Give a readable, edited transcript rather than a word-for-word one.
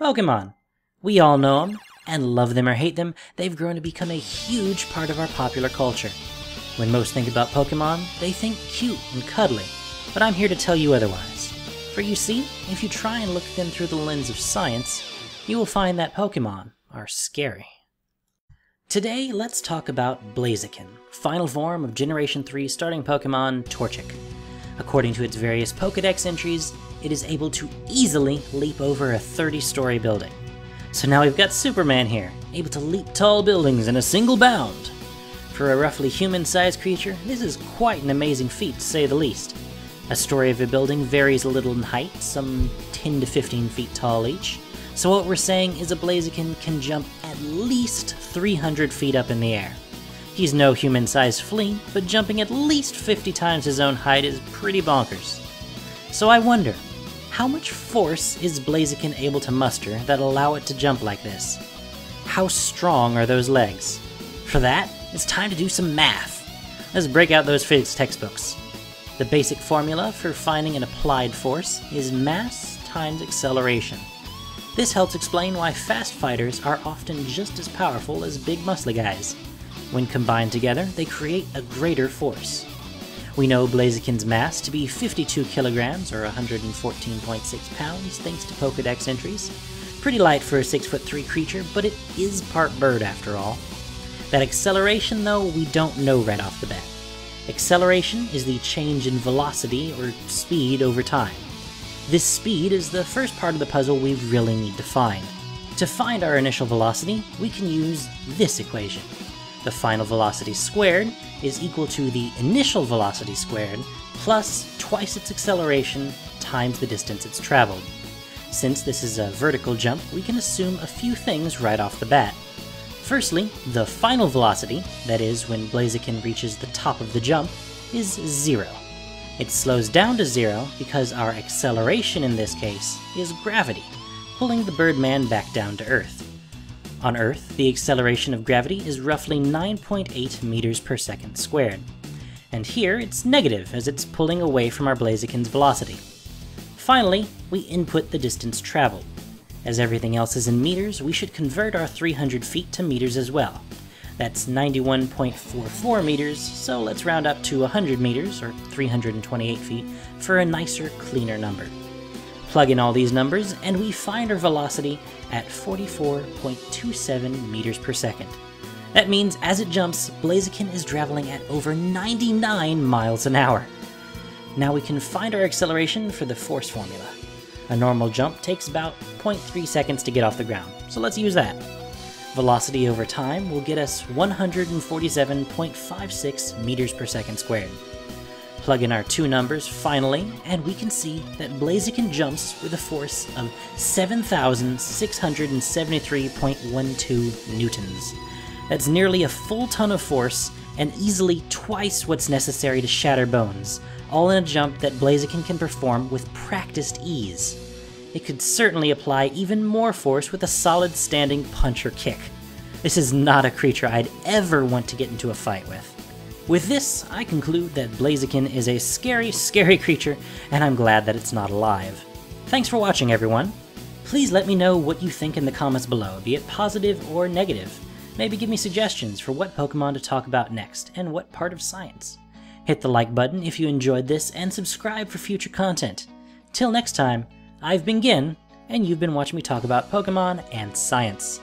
Pokemon. We all know them, and love them or hate them, they've grown to become a huge part of our popular culture. When most think about Pokemon, they think cute and cuddly, but I'm here to tell you otherwise. For you see, if you try and look at them through the lens of science, you will find that Pokemon are scary. Today, let's talk about Blaziken, final form of Generation 3 starting Pokemon Torchic. According to its various Pokedex entries, it is able to easily leap over a 30-story building. So now we've got Superman here, able to leap tall buildings in a single bound. For a roughly human-sized creature, this is quite an amazing feat to say the least. A story of a building varies a little in height, some 10 to 15 feet tall each. So what we're saying is a Blaziken can jump at least 300 feet up in the air. He's no human-sized flea, but jumping at least 50 times his own height is pretty bonkers. So I wonder, how much force is Blaziken able to muster that allow it to jump like this? How strong are those legs? For that, it's time to do some math. Let's break out those physics textbooks. The basic formula for finding an applied force is mass times acceleration. This helps explain why fast fighters are often just as powerful as big muscly guys. When combined together, they create a greater force. We know Blaziken's mass to be 52 kilograms or 114.6 pounds thanks to Pokedex entries. Pretty light for a 6'3" creature, but it is part bird after all. That acceleration though, we don't know right off the bat. Acceleration is the change in velocity or speed over time. This speed is the first part of the puzzle we really need to find. To find our initial velocity, we can use this equation. The final velocity squared is equal to the initial velocity squared plus twice its acceleration times the distance it's traveled. Since this is a vertical jump, we can assume a few things right off the bat. Firstly, the final velocity, that is when Blaziken reaches the top of the jump, is 0. It slows down to 0 because our acceleration in this case is gravity, pulling the Birdman back down to Earth. On Earth, the acceleration of gravity is roughly 9.8 meters per second squared. And here it's negative as it's pulling away from our Blaziken's velocity. Finally, we input the distance traveled. As everything else is in meters, we should convert our 300 feet to meters as well. That's 91.44 meters, so let's round up to 100 meters, or 328 feet, for a nicer, cleaner number. Plug in all these numbers, and we find our velocity at 44.27 meters per second. That means as it jumps, Blaziken is traveling at over 99 miles an hour. Now we can find our acceleration for the force formula. A normal jump takes about 0.3 seconds to get off the ground, so let's use that. Velocity over time will get us 147.56 meters per second squared. Plug in our two numbers finally, and we can see that Blaziken jumps with a force of 7,673.12 newtons. That's nearly a full ton of force, and easily twice what's necessary to shatter bones, all in a jump that Blaziken can perform with practiced ease. It could certainly apply even more force with a solid standing punch or kick. This is not a creature I'd ever want to get into a fight with. With this, I conclude that Blaziken is a scary, scary creature, and I'm glad that it's not alive. Thanks for watching, everyone. Please let me know what you think in the comments below, be it positive or negative. Maybe give me suggestions for what Pokemon to talk about next, and what part of science. Hit the like button if you enjoyed this, and subscribe for future content. Till next time, I've been Gin, and you've been watching me talk about Pokemon and science.